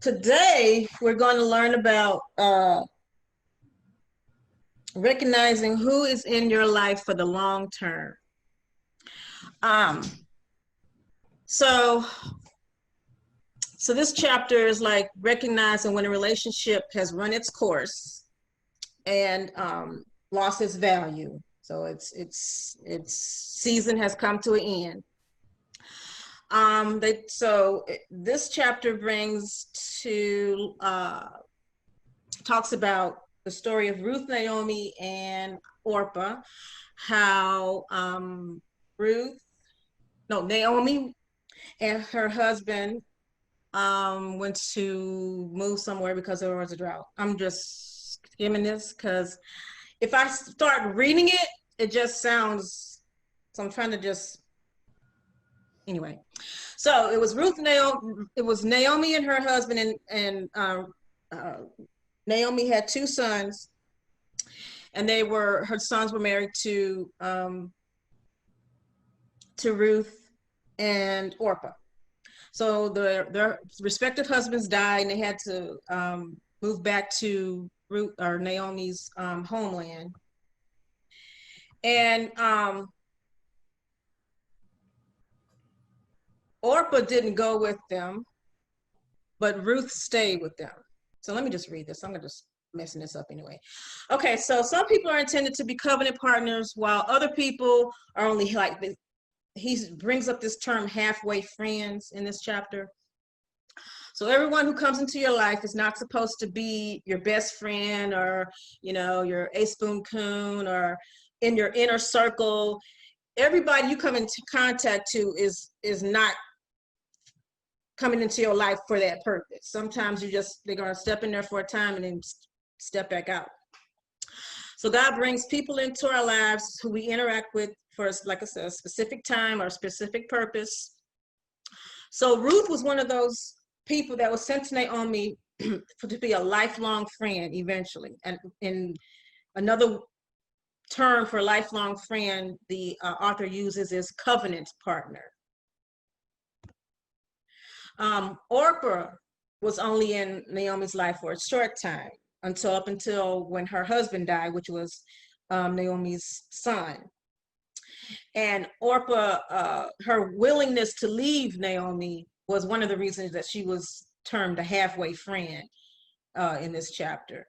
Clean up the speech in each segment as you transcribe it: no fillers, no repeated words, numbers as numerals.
Today, we're going to learn about recognizing who is in your life for the long term. Um, so, so this chapter is like recognizing when a relationship has run its course and lost its value. So its season has come to an end. This chapter brings to talks about the story of Ruth, Naomi, and Orpah. How Naomi and her husband went to move somewhere because there was a drought. I'm just skimming this because if I start reading it, it just sounds. So I'm trying to just. Anyway, so it was Ruth, Naomi. It was Naomi and her husband, and Naomi had two sons, and her sons were married to Ruth and Orpah. So their respective husbands died, and they had to move back to Ruth or Naomi's homeland. And Orpah didn't go with them, but Ruth stayed with them. So let me just read this. I'm gonna just messing this up anyway. Okay, so some people are intended to be covenant partners, while other people are only he brings up this term halfway friends in this chapter. So everyone who comes into your life is not supposed to be your best friend or, your ace boon coon or in your inner circle. Everybody you come into contact to is not coming into your life for that purpose. Sometimes they're going to step in there for a time and then step back out. So God brings people into our lives who we interact with for, like I said, a specific time or a specific purpose. So Ruth was one of those people that was sent to Naomi to be a lifelong friend eventually. And in another term for lifelong friend, the author uses is covenant partner. Orpah was only in Naomi's life for a short time, up until when her husband died, which was Naomi's son. And Orpah, her willingness to leave Naomi was one of the reasons that she was termed a halfway friend in this chapter.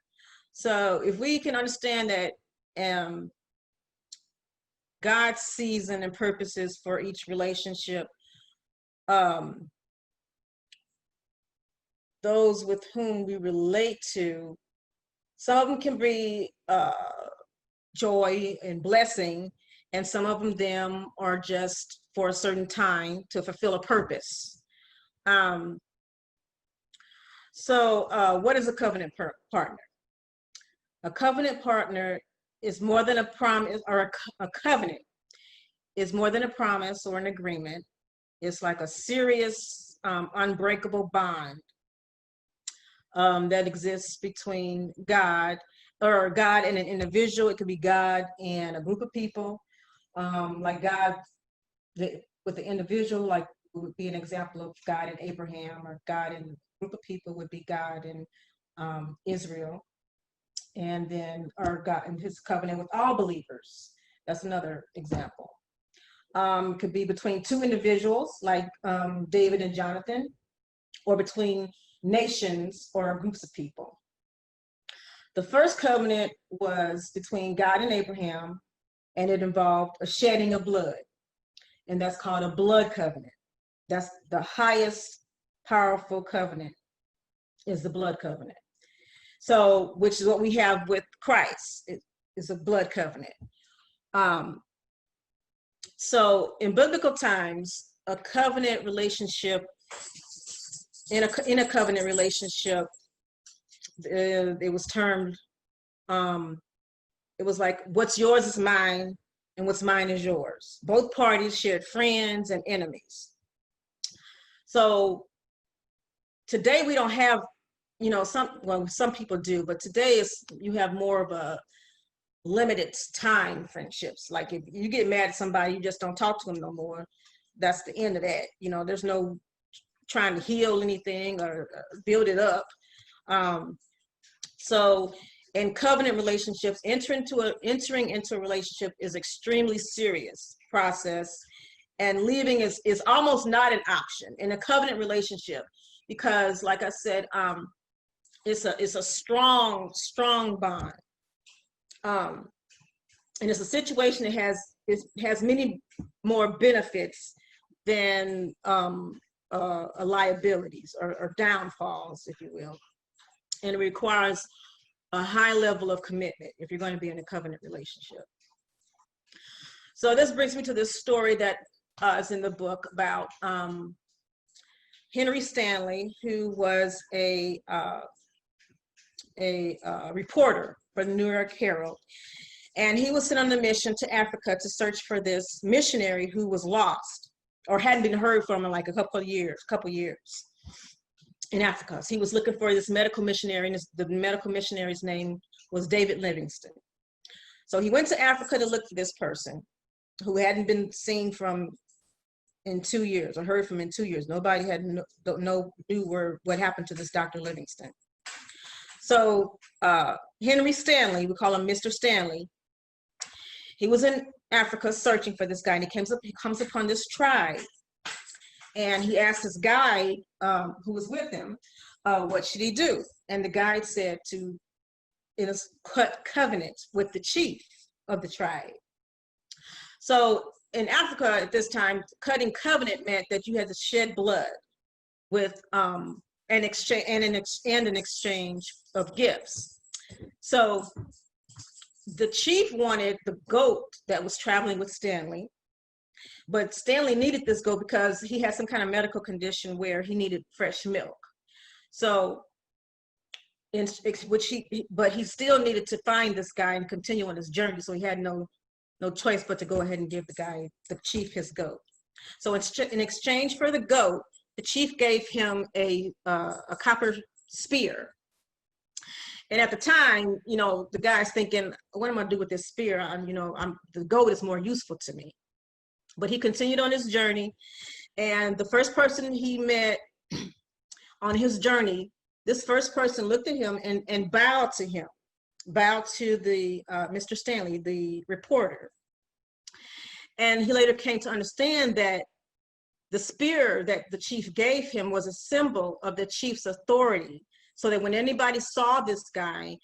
So if we can understand that God's season and purposes for each relationship, those with whom we relate to, some of them can be joy and blessing, and some of them are just for a certain time to fulfill a purpose. What is a covenant partner? A covenant partner is more than a promise, or a covenant is more than a promise or an agreement. It's like a serious, unbreakable bond that exists between God and an individual. It could be God and a group of people. Like God with the individual, like would be an example of God and Abraham, or God and a group of people would be God and Israel. And then, or God and his covenant with all believers. That's another example. Could be between two individuals like David and Jonathan, or between nations or groups of people. The first covenant was between God and Abraham, and it involved a shedding of blood, and that's called a blood covenant. That's the highest powerful covenant, is the blood covenant. So, which is what we have with Christ. It is a blood covenant. So in biblical times, a covenant relationship, in a covenant relationship, it was termed, it was like, what's yours is mine, and what's mine is yours. Both parties shared friends and enemies. So today we don't have, some people do, but today you have more of a limited time friendships. Like if you get mad at somebody, you just don't talk to them no more. That's the end of that. There's no trying to heal anything or build it up. So in covenant relationships, entering into a relationship is extremely serious process, and leaving is almost not an option in a covenant relationship, because like I said, it's a strong bond. And it's a situation that has many more benefits than liabilities or downfalls, if you will. And it requires a high level of commitment if you're going to be in a covenant relationship. So this brings me to this story that is in the book about Henry Stanley, who was a reporter for the New York Herald. And he was sent on a mission to Africa to search for this missionary who was lost or hadn't been heard from in like a couple years in Africa. So he was looking for this medical missionary, and the medical missionary's name was David Livingstone. So he went to Africa to look for this person who hadn't been seen from in 2 years or heard from in 2 years. Nobody had knew what happened to this Dr. Livingstone. So Henry Stanley, we call him Mr. Stanley, he was in Africa searching for this guy, and he comes upon this tribe, and he asked this guy who was with him, what should he do? And the guide said to cut covenant with the chief of the tribe. So in Africa at this time, cutting covenant meant that you had to shed blood with an exchange of gifts. So the chief wanted the goat that was traveling with Stanley, but Stanley needed this goat because he had some kind of medical condition where he needed fresh milk. So, but he still needed to find this guy and continue on his journey. So he had no choice but to go ahead and give the chief, his goat. So in exchange for the goat, the chief gave him a copper spear. And at the time, the guy's thinking, what am I gonna do with this spear? The goat is more useful to me. But he continued on his journey, and the first person he met on his journey, this first person looked at him and bowed to him, bowed to the Mr. Stanley, the reporter. And he later came to understand that the spear that the chief gave him was a symbol of the chief's authority, so that when anybody saw this guy,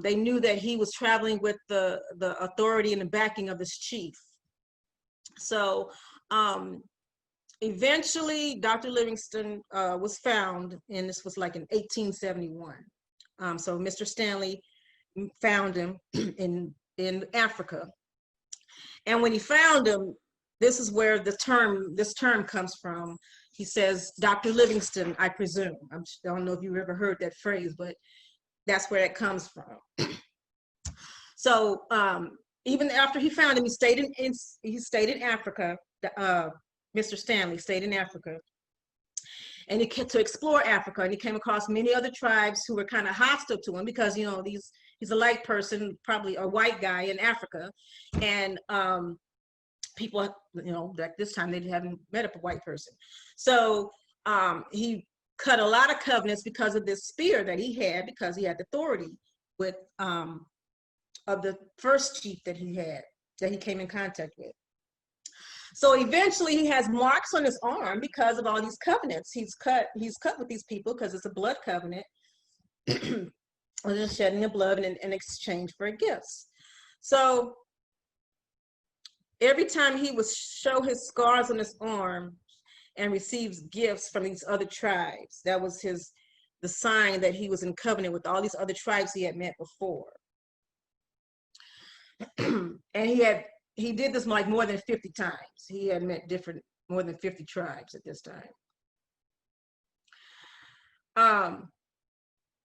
they knew that he was traveling with the authority and the backing of this chief. So eventually Dr. Livingstone was found, and this was like in 1871. So Mr. Stanley found him in Africa. And when he found him, this is where this term comes from. He says, Dr. Livingstone, I presume. I don't know if you've ever heard that phrase, but that's where it comes from. So even after he found him, he stayed in Africa. Mr. Stanley stayed in Africa, and he came to explore Africa, and he came across many other tribes who were kind of hostile to him because he's a light person, probably a white guy in Africa, and people, at this time they hadn't met a white person. So he cut a lot of covenants because of this spear that he had, because he had authority with of the first chief that he came in contact with. So eventually he has marks on his arm because of all these covenants. He's cut with these people because it's a blood covenant. The shedding of blood in exchange for gifts. So every time he would show his scars on his arm and receives gifts from these other tribes, that was the sign that he was in covenant with all these other tribes he had met before. And he did this like more than 50 times. He had met more than 50 tribes at this time.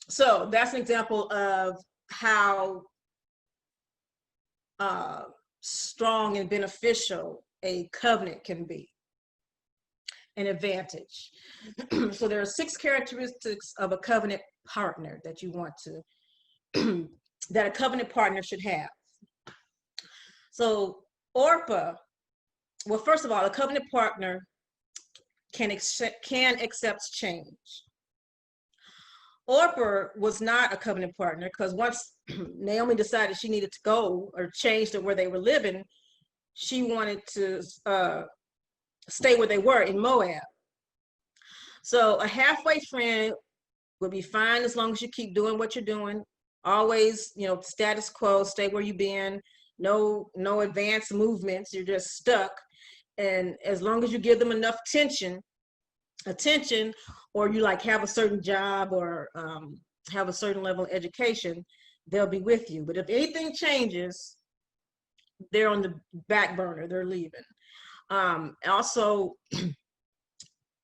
So that's an example of how strong and beneficial a covenant can be, an advantage. So there are 6 characteristics of a covenant partner that you want to, that a covenant partner should have. So Orpah, well, first of all, a covenant partner can accept change. Orpah was not a covenant partner because once Naomi decided she needed to go or change to where they were living, she wanted to stay where they were in Moab. So a halfway friend would be fine as long as you keep doing what you're doing. Always, status quo, stay where you've been. No advanced movements. You're just stuck. And as long as you give them enough attention, or you like have a certain job or have a certain level of education, they'll be with you. But if anything changes, they're on the back burner. They're leaving. Also,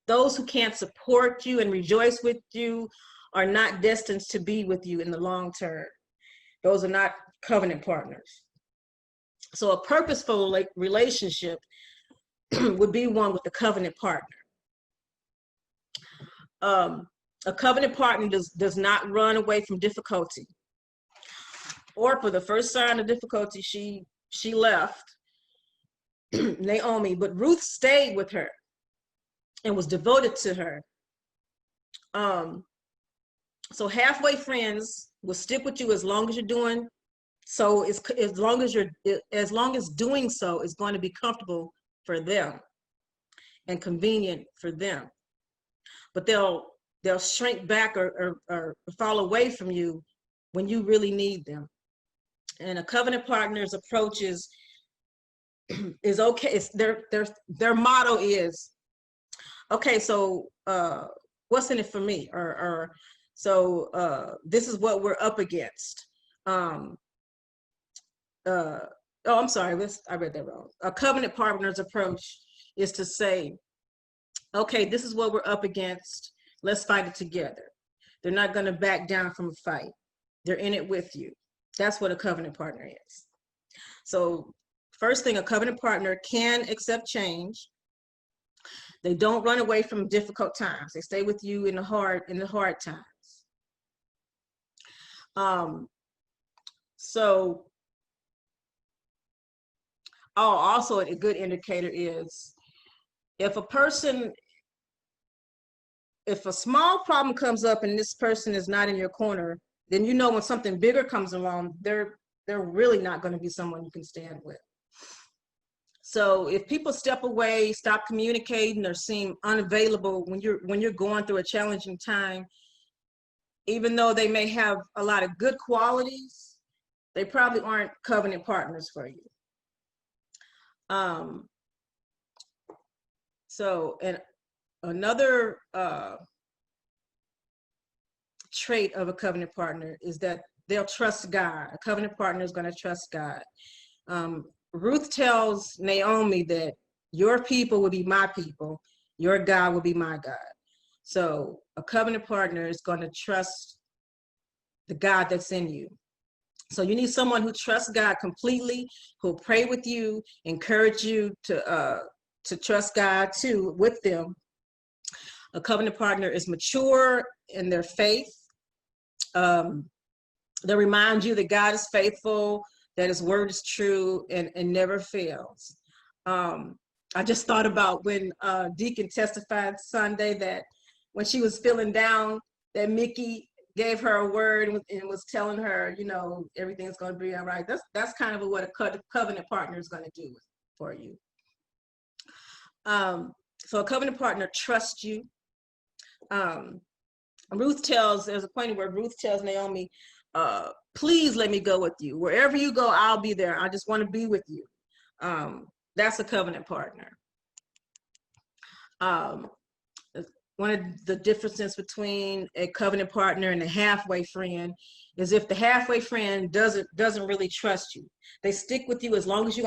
those who can't support you and rejoice with you are not destined to be with you in the long term. Those are not covenant partners. So a purposeful relationship would be one with a covenant partner. A covenant partner does not run away from difficulty. Orpah, the first sign of difficulty, she left Naomi, but Ruth stayed with her and was devoted to her. So halfway friends will stick with you as long as you're doing so. As long as doing so is going to be comfortable for them and convenient for them. But they'll shrink back or fall away from you when you really need them. And a covenant partner's approach is okay. It's their motto is, okay, so what's in it for me? So this is what we're up against. I'm sorry, I read that wrong. A covenant partner's approach is to say, okay, this is what we're up against. Let's fight it together. They're not going to back down from a fight. They're in it with you. That's what a covenant partner is. So first thing, a covenant partner can accept change. They don't run away from difficult times. They stay with you in the hard times. Also a good indicator is if a small problem comes up and this person is not in your corner, then you know when something bigger comes along, they're really not going to be someone you can stand with. So if people step away, stop communicating, or seem unavailable when you're going through a challenging time, even though they may have a lot of good qualities, they probably aren't covenant partners for you. So, and another trait of a covenant partner is that they'll trust God. A covenant partner is going to trust God. Ruth tells Naomi that your people will be my people, your God will be my God. So a covenant partner is going to trust the God that's in you. So you need someone who trusts God completely, who'll pray with you, encourage you to trust God too with them. A covenant partner is mature in their faith. They remind you that God is faithful, that his word is true and never fails. I just thought about when Deacon testified Sunday that when she was feeling down, that Mickey gave her a word and was telling her, everything's going to be all right. That's kind of what a covenant partner is going to do for you. So a covenant partner trusts you. There's a point where Ruth tells Naomi, please let me go with you. Wherever you go, I'll be there. I just want to be with you. That's a covenant partner. One of the differences between a covenant partner and a halfway friend is if the halfway friend doesn't really trust you. They stick with you as long as they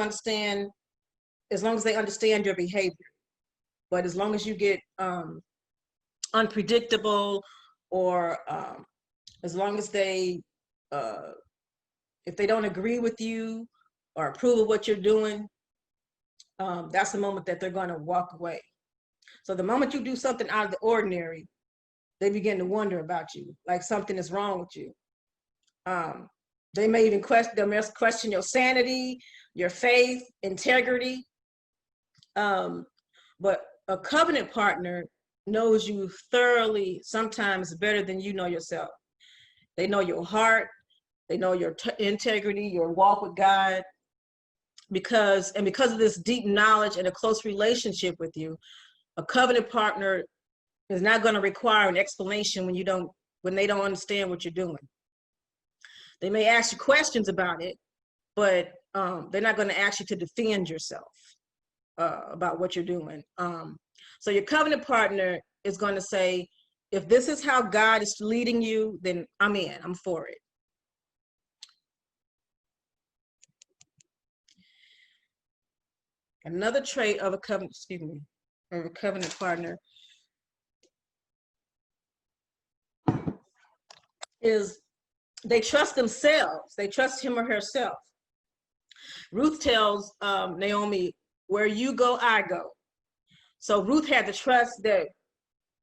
understand your behavior. But as long as you get unpredictable, or as long as if they don't agree with you or approve of what you're doing, that's the moment that they're going to walk away. So the moment you do something out of the ordinary, they begin to wonder about you, like something is wrong with you. They may even question your sanity, your faith, integrity. But a covenant partner knows you thoroughly, sometimes better than you know yourself. They know your heart, they know your integrity, your walk with God, because of this deep knowledge and a close relationship with you. A covenant partner is not going to require an explanation when they don't understand what you're doing. They may ask you questions about it, but they're not going to ask you to defend yourself about what you're doing. So your covenant partner is going to say, if this is how God is leading you, then I'm in, I'm for it. Another trait of a covenant, of a covenant partner is they trust themselves. They trust him or herself. Ruth tells Naomi, where you go, I go. So Ruth had the trust that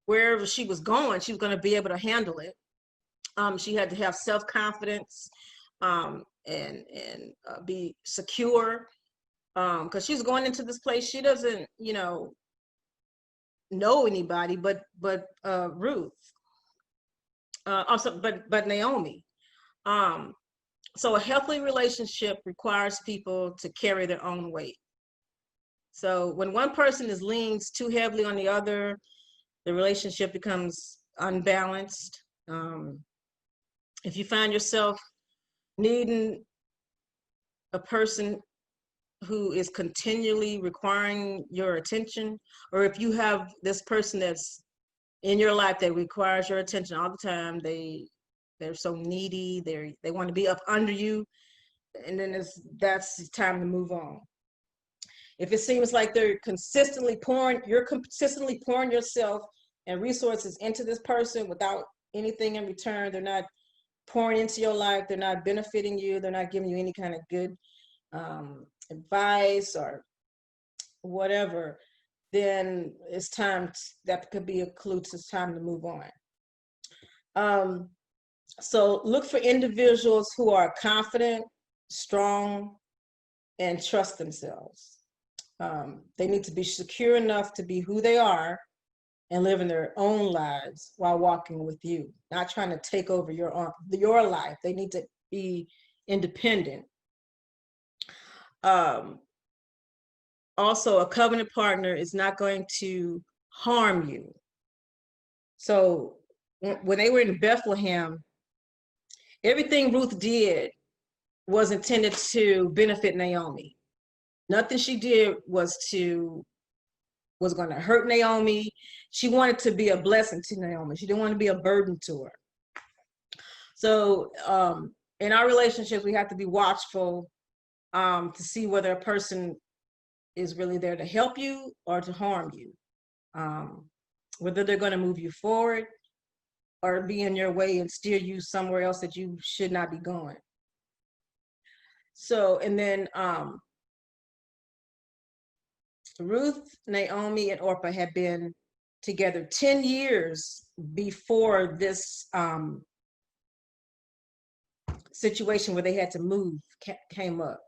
wherever she was going, she was going to be able to handle it. She had to have self-confidence and be secure, because she's going into this place. She doesn't, know anybody but Ruth. Also, but Naomi. So a healthy relationship requires people to carry their own weight. So when one person leans too heavily on the other, the relationship becomes unbalanced. If you find yourself needing a person who is continually requiring your attention, or if you have this person that's in your life that requires your attention all the time, they're so needy, they want to be up under you, and then that's time to move on. If it seems like you're consistently pouring yourself and resources into this person without anything in return, they're not pouring into your life, they're not benefiting you, they're not giving you any kind of good advice or whatever, then it's time that could be a clue to it's time to move on. So look for individuals who are confident, strong, and trust themselves. They need to be secure enough to be who they are and live in their own lives while walking with you, not trying to take over your life. They need to be independent. Also, a covenant partner is not going to harm you. So when they were in Bethlehem, everything Ruth did was intended to benefit Naomi. Nothing she did was going to hurt Naomi. She wanted to be a blessing to Naomi. She didn't want to be a burden to her. So in our relationships, we have to be watchful to see whether a person is really there to help you or to harm you, whether they're going to move you forward or be in your way and steer you somewhere else that you should not be going. So, and then Ruth, Naomi, and Orpah had been together 10 years before this situation where they had to move came up.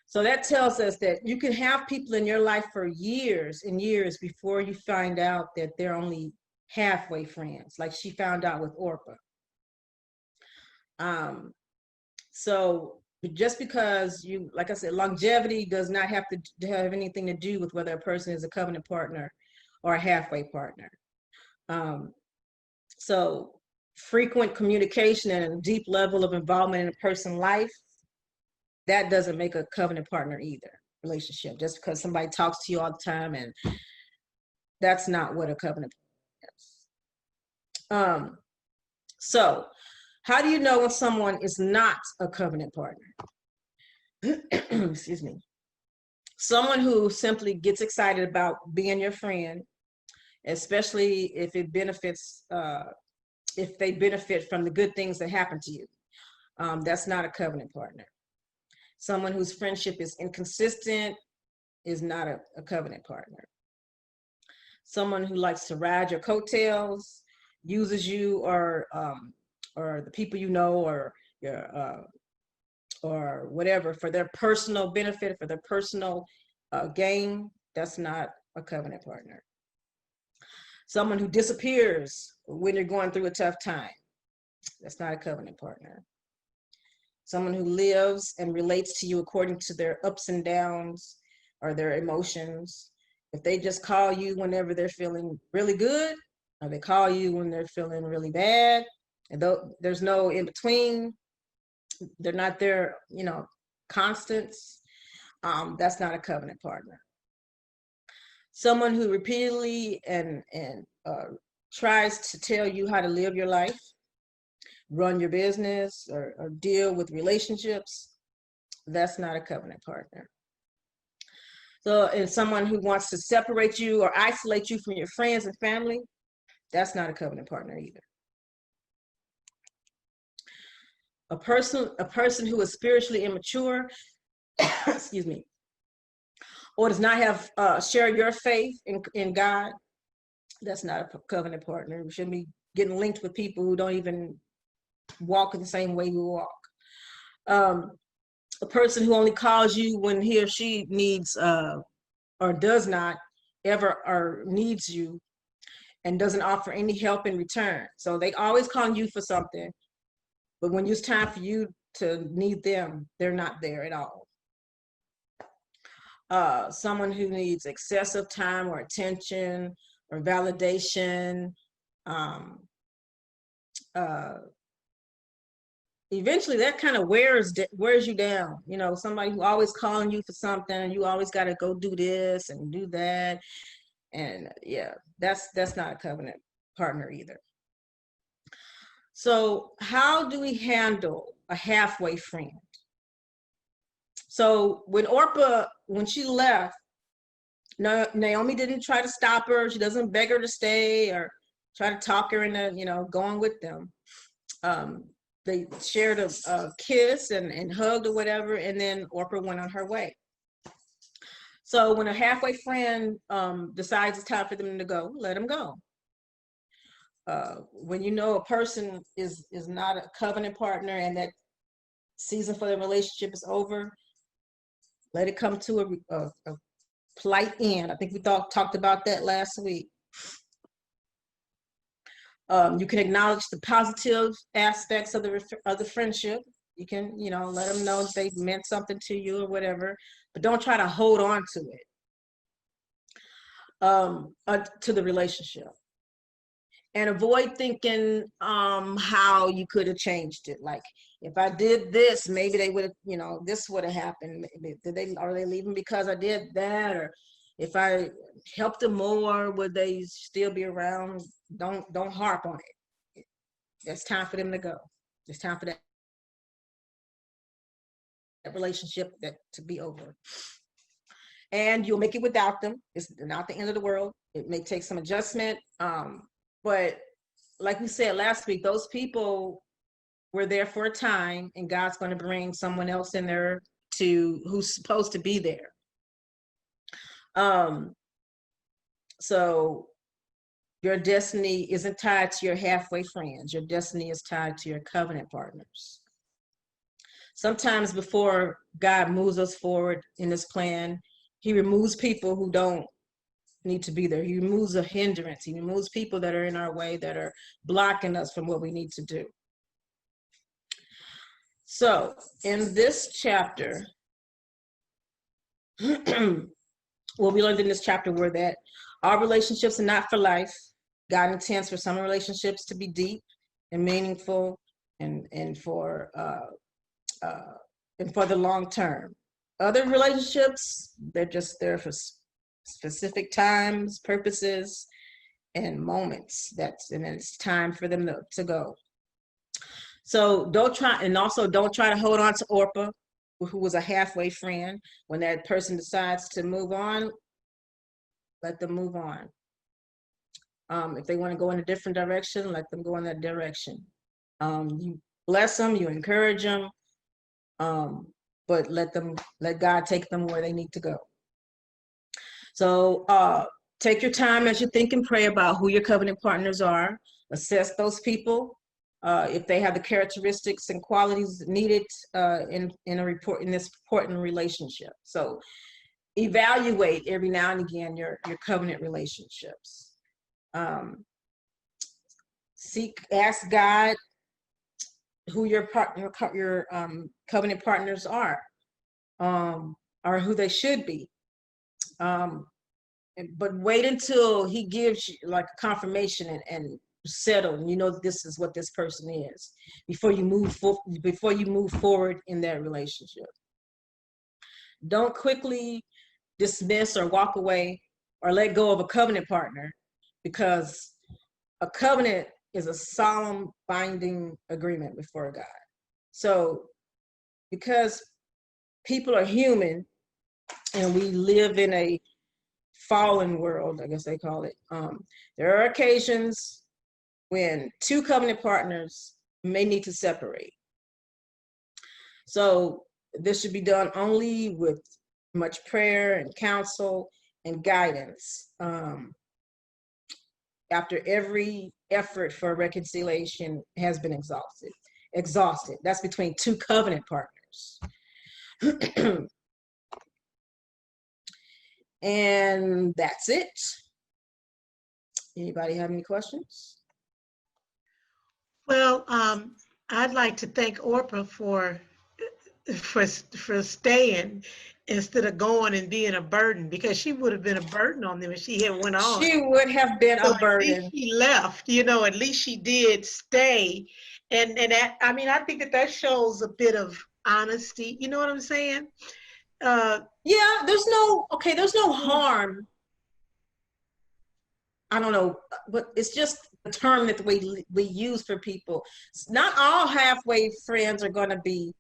So that tells us that you can have people in your life for years and years before you find out that they're only halfway friends, like she found out with Orpah. So just because like I said, longevity does not have to have anything to do with whether a person is a covenant partner or a halfway partner. So frequent communication and a deep level of involvement in a person's life, that doesn't make a covenant partner either, relationship, just because somebody talks to you all the time, and that's not what a covenant partner is. So how do you know when someone is not a covenant partner? Excuse me. Someone who simply gets excited about being your friend, especially if it benefits, if they benefit from the good things that happen to you. That's not a covenant partner. Someone whose friendship is inconsistent is not a covenant partner. Someone who likes to ride your coattails, uses you or the people you know, or your or whatever, for their personal benefit, for their personal gain, that's not a covenant partner. Someone who disappears when you're going through a tough time, that's not a covenant partner. Someone who lives and relates to you according to their ups and downs or their emotions. If they just call you whenever they're feeling really good, or they call you when they're feeling really bad, and though there's no in between, they're not there, constants, that's not a covenant partner. Someone who repeatedly and tries to tell you how to live your life, run your business, or deal with relationships, that's not a covenant partner. So, and someone who wants to separate you or isolate you from your friends and family, that's not a covenant partner either. A person who is spiritually immature, excuse me, or does not have share your faith in God, that's not a covenant partner. We shouldn't be getting linked with people who don't even walk in the same way we walk. A person who only calls you when he or she needs or does not ever or needs you and doesn't offer any help in return. So they always calling you for something, but when it's time for you to need them, they're not there at all. Someone who needs excessive time or attention or validation, eventually that kind of wears you down. Somebody who always calling you for something, and you always got to go do this and do that. And yeah, that's not a covenant partner either. So how do we handle a halfway friend? So when Orpah, when she left, Naomi didn't try to stop her. She doesn't beg her to stay or try to talk her into, going with them. They shared a kiss and hugged or whatever, and then Orpah went on her way. So when a halfway friend decides it's time for them to go, let them go. When you know a person is not a covenant partner and that season for the relationship is over, let it come to a polite end. I think we talked about that last week. You can acknowledge the positive aspects of the friendship. You can, let them know if they meant something to you or whatever, but don't try to hold on to it, to the relationship. And avoid thinking how you could have changed it. Like, if I did this, maybe they would have, this would have happened. Are they leaving because I did that? Or if I helped them more, would they still be around? Don't harp on it. It's time for them to go. It's time for that relationship to be over. And you'll make it without them. It's not the end of the world. It may take some adjustment. But like we said last week, those people were there for a time, and God's going to bring someone else in there who's supposed to be there. So your destiny isn't tied to your halfway friends. Your destiny is tied to your covenant partners. Sometimes before God moves us forward in this plan, he removes people who don't need to be there. He removes a hindrance. He removes people that are in our way, that are blocking us from what we need to do. So in this chapter, what we learned in this chapter were that our relationships are not for life. God intends for some relationships to be deep and meaningful and for the long term. Other relationships, they're just there for specific times, purposes, and moments. And then it's time for them to go. So don't try to hold on to Orpah, who was a halfway friend. When that person decides to move on, let them move on. If they want to go in a different direction, let them go in that direction. You bless them, you encourage them, but let God take them where they need to go. So take your time as you think and pray about who your covenant partners are. Assess those people, if they have the characteristics and qualities needed in this important relationship. So evaluate every now and again your covenant relationships. Ask God who your covenant partners are, or who they should be. But wait until he gives you like a confirmation and settle, and you know this is what this person is before you move forward in that relationship. Don't quickly dismiss or walk away or let go of a covenant partner, because a covenant is a solemn binding agreement before God. So because people are human and we live in a fallen world, I guess they call it, there are occasions when two covenant partners may need to separate. So this should be done only with much prayer and counsel and guidance, after every effort for reconciliation has been exhausted. That's between two covenant partners. And that's it. Anybody have any questions? Well, I'd like to thank Orpah for staying instead of going and being a burden, because she would have been a burden on them if she had went on. She would have been So a burden. at least she left, you know, at least she did stay. And that, I mean, I think that shows a bit of honesty. You know what I'm saying? Yeah, there's no harm. I don't know, but it's just the term that we use for people. Not all halfway friends are going to be,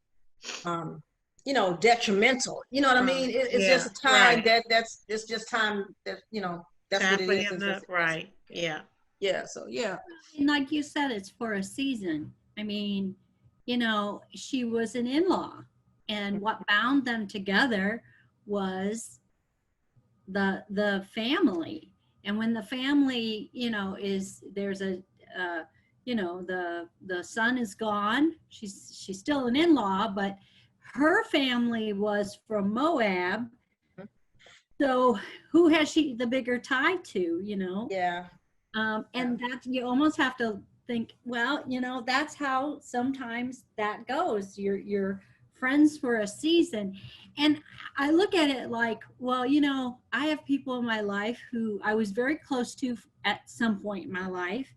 you know, detrimental. You know what I mean? It's just a time it's just time that, you know, that's time what it is. Right. Yeah. Yeah. So yeah. And like you said, it's for a season. I mean, you know, she was an in-law, and what bound them together was the family. And when the family, you know, there's a you know, the son is gone, she's still an in-law, but her family was from Moab. So who has she the bigger tie to, you know? Yeah. And that's, you almost have to think, well, you know, that's how sometimes that goes. You're friends for a season. And I look at it like, well, you know, I have people in my life who I was very close to at some point in my life,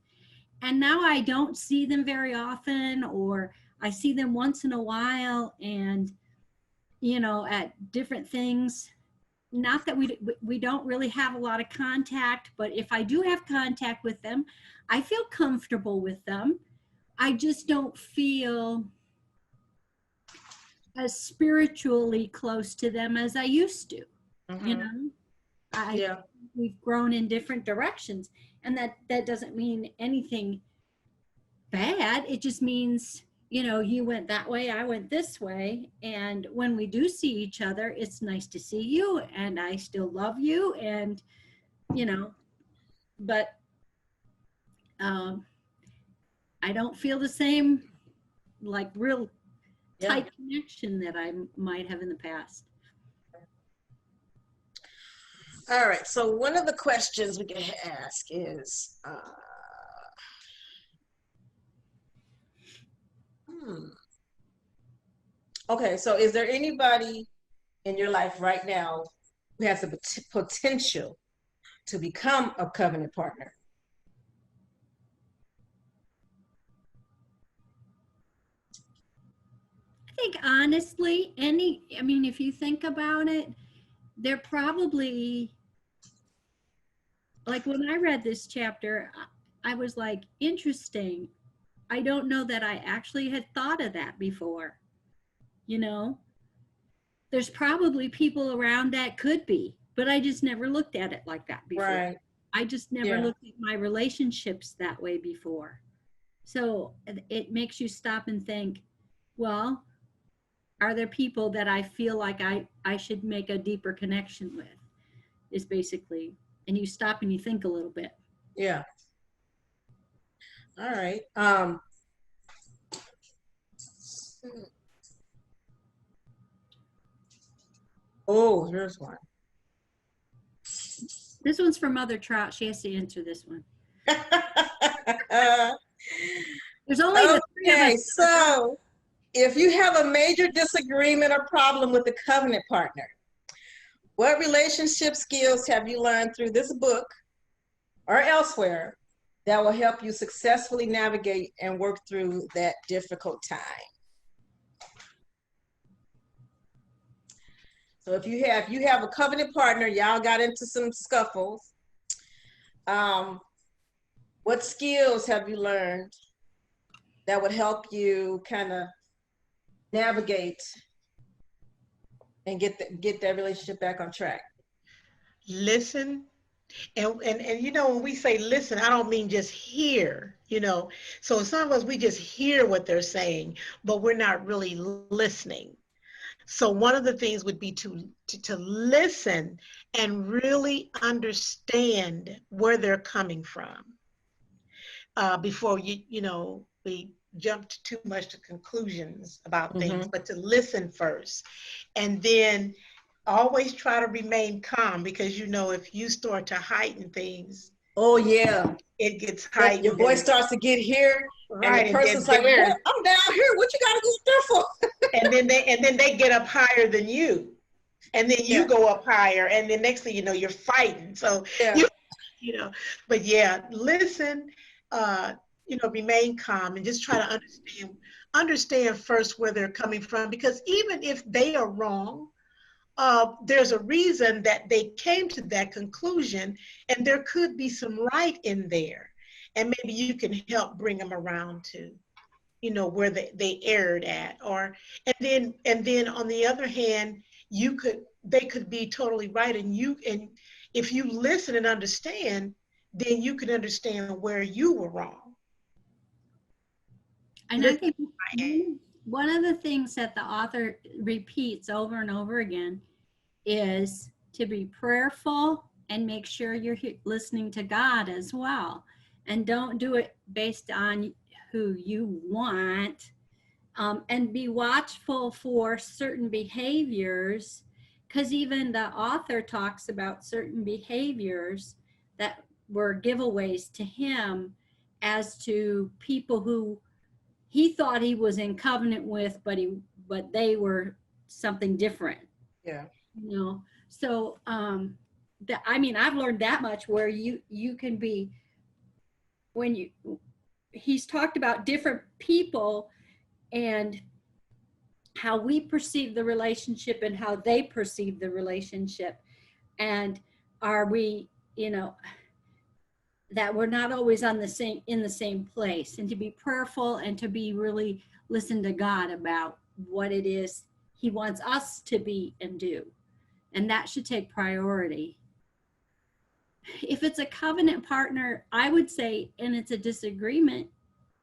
and now I don't see them very often, or I see them once in a while, and, you know, at different things. Not that we don't really have a lot of contact, but if I do have contact with them, I feel comfortable with them. I just don't feel as spiritually close to them as I used to. You know, we've grown in different directions, and that doesn't mean anything bad. It just means, you know, you went that way, I went this way. And when we do see each other, it's nice to see you, and I still love you. And, you know, but I don't feel the same, like, real tight connection that I might have in the past. All right. So one of the questions we can ask is, okay, so is there anybody in your life right now who has the potential to become a covenant partner? I think honestly, I mean, if you think about it, they're probably, like when I read this chapter, I was like, interesting. I don't know that I actually had thought of that before. You know, there's probably people around that could be, but I just never looked at it like that before. Right. I just never looked at my relationships that way before. So it makes you stop and think, well, are there people that I feel like I should make a deeper connection with, is basically, and you stop and you think a little bit. Yeah. All right. Oh, here's one. This one's for Mother Trout. She has to answer this one. There's only the three of Okay, us. so if you have a major disagreement or problem with a covenant partner, what relationship skills have you learned through this book or elsewhere that will help you successfully navigate and work through that difficult time? So if you have a covenant partner, y'all got into some scuffles, what skills have you learned that would help you kind of navigate and get that relationship back on track? Listen. And you know, when we say listen, I don't mean just hear, you know. So some of us, we just hear what they're saying, but we're not really listening. So one of the things would be to listen and really understand where they're coming from before we jumped too much to conclusions about things, but to listen first. And then always try to remain calm, because you know, if you start to heighten things, oh yeah, it gets heightened. Your voice starts to get here, right? And the person's like, "What? I'm down here. What you gotta go up there for?" and then they get up higher than you, and then you go up higher, and then next thing you know, you're fighting. So you know, but yeah, listen, remain calm and just try to understand first where they're coming from, because even if they are wrong, there's a reason that they came to that conclusion, and there could be some right in there, and maybe you can help bring them around to, you know, where they erred at, and then on the other hand, they could be totally right, and if you listen and understand, then you can understand where you were wrong. And I think one of the things that the author repeats over and over again is to be prayerful and make sure you're listening to God as well. And don't do it based on who you want, and be watchful for certain behaviors, because even the author talks about certain behaviors that were giveaways to him as to people who he thought he was in covenant with, but they were something different. Yeah. You know, so I've learned that much, where you can be, he's talked about different people and how we perceive the relationship and how they perceive the relationship, and are we, you know, that we're not always in the same place, and to be prayerful and to be really listen to God about what it is he wants us to be and do. And that should take priority. If it's a covenant partner, I would say, and it's a disagreement,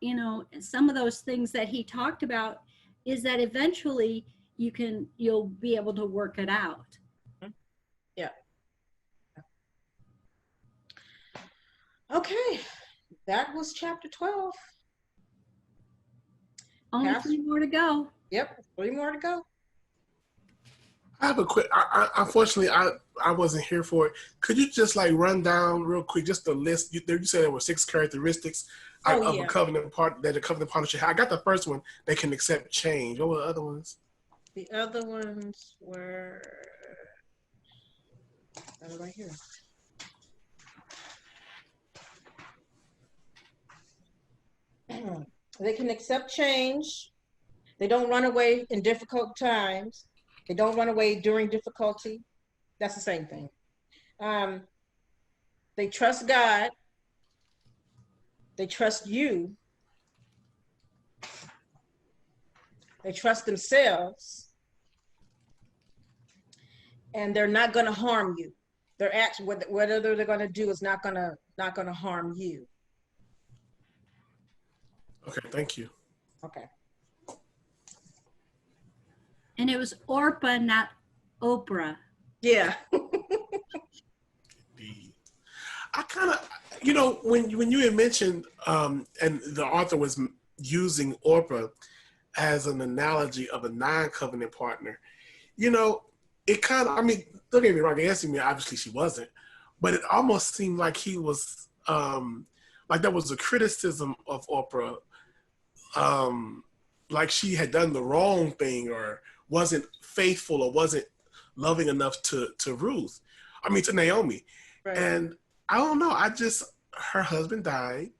you know, some of those things that he talked about is that eventually you'll be able to work it out. Yeah. Okay, that was chapter 12. Only 3 more to go. Yep, 3 more to go. I have a quick, unfortunately, I wasn't here for it. Could you just like run down real quick, just the list? You said there were 6 characteristics of a covenant that a covenant partner should have. I got the first one, they can accept change. What were the other ones? The other ones were right here. They can accept change. They don't run away in difficult times. They don't run away during difficulty. That's the same thing. They trust God. They trust you. They trust themselves. And they're not going to harm you. Their action, whatever they're going to do, is not going to harm you. Okay, thank you. Okay. And it was Orpah, not Oprah. Yeah. I kind of, you know, when you had mentioned, and the author was using Orpah as an analogy of a non-covenant partner, you know, it kind of, I mean, don't get me wrong, answering me, obviously she wasn't, but it almost seemed like he was like there was a criticism of Oprah, like she had done the wrong thing or wasn't faithful or wasn't loving enough to Ruth. I mean to Naomi. Right. And I don't know. Her husband died,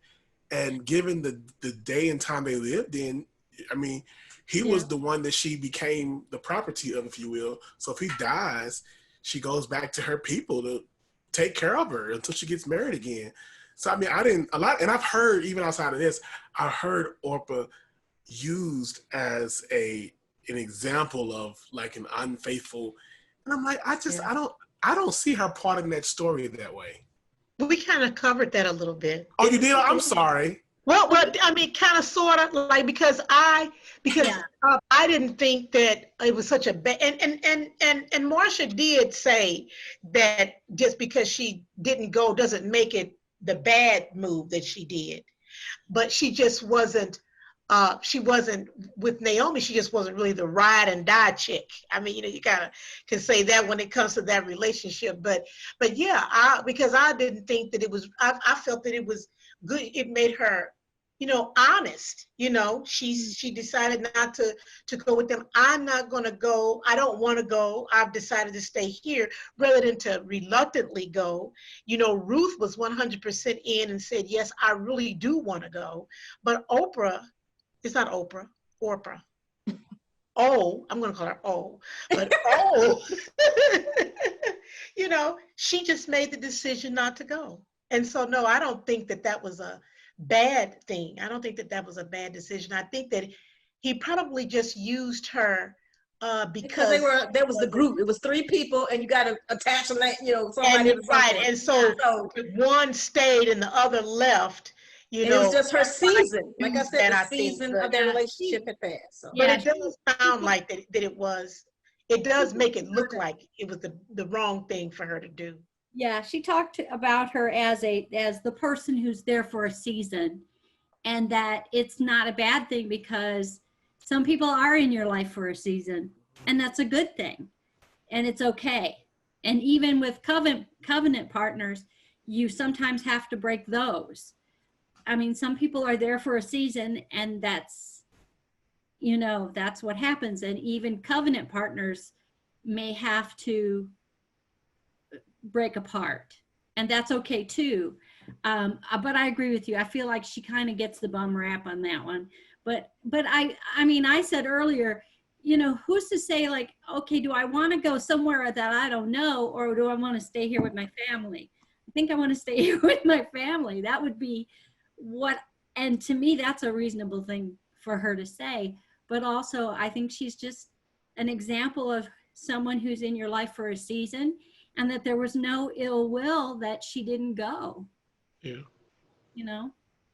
and given the day and time they lived in, I mean, he was the one that she became the property of, if you will. So if he dies, she goes back to her people to take care of her until she gets married again. So I mean, and I've heard, even outside of this, I heard Orpah used as an example of like an unfaithful, and I'm like, I don't see her part in that story that way. We kind of covered that a little bit. Oh, you did? I'm sorry. Well, I mean, kind of, sort of, like, because I didn't think that it was such a bad, and Marsha did say that just because she didn't go doesn't make it the bad move that she did, but she just wasn't, she wasn't with Naomi. She just wasn't really the ride and die chick. I mean, you kind of can say that when it comes to that relationship, but yeah, because I didn't think that it was, I felt that it was good. It made her, honest. She decided not to go with them. I'm not going to go. I don't want to go. I've decided to stay here, rather than to reluctantly go. Ruth was 100% in and said, yes, I really do want to go. But Oprah, it's not Oprah, Orpah. Oh, I'm going to call her O. But she just made the decision not to go. And so, no, I don't think that was a bad thing. I don't think that was a bad decision. I think that he probably just used her because there was the group. It was 3 people, and you got to attach them, somebody. Right, and so one stayed and the other left. It was just her season. Like I said, the season of their relationship had passed. So. But it doesn't sound like that it was. It does make it look like it was the wrong thing for her to do. Yeah, she talked about her as the person who's there for a season, and that it's not a bad thing because some people are in your life for a season, and that's a good thing, and it's okay. And even with covenant partners, you sometimes have to break those. I mean, some people are there for a season, and that's what happens. And even covenant partners may have to break apart, and that's okay too. But I agree with you. I feel like she kind of gets the bum rap on that one. But I mean, I said earlier, who's to say, like, okay, do I want to go somewhere that I don't know, or do I want to stay here with my family? I think I want to stay here with my family. That would be and to me, that's a reasonable thing for her to say. But also, I think she's just an example of someone who's in your life for a season, and that there was no ill will that she didn't go. Yeah.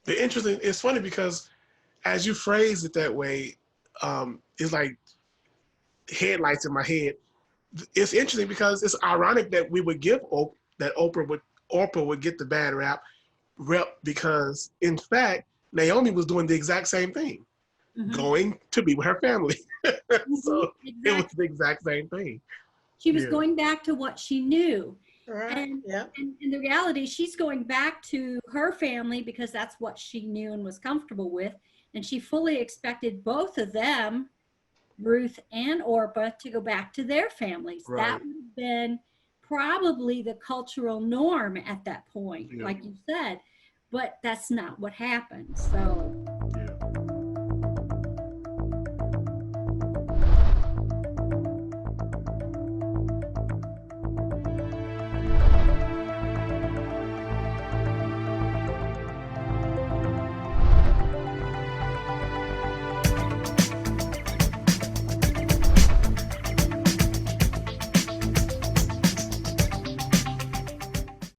The interesting, it's funny because as you phrase it that way, it's like headlights in my head. It's interesting because it's ironic that we would give that Oprah would get the bad rep because in fact Naomi was doing the exact same thing, going to be with her family. So exactly. It was the exact same thing. She was going back to what she knew. Right. And in the reality, she's going back to her family because that's what she knew and was comfortable with. And she fully expected both of them, Ruth and Orpah, to go back to their families. Right. That would have been probably the cultural norm at that point, like you said. But that's not what happened. So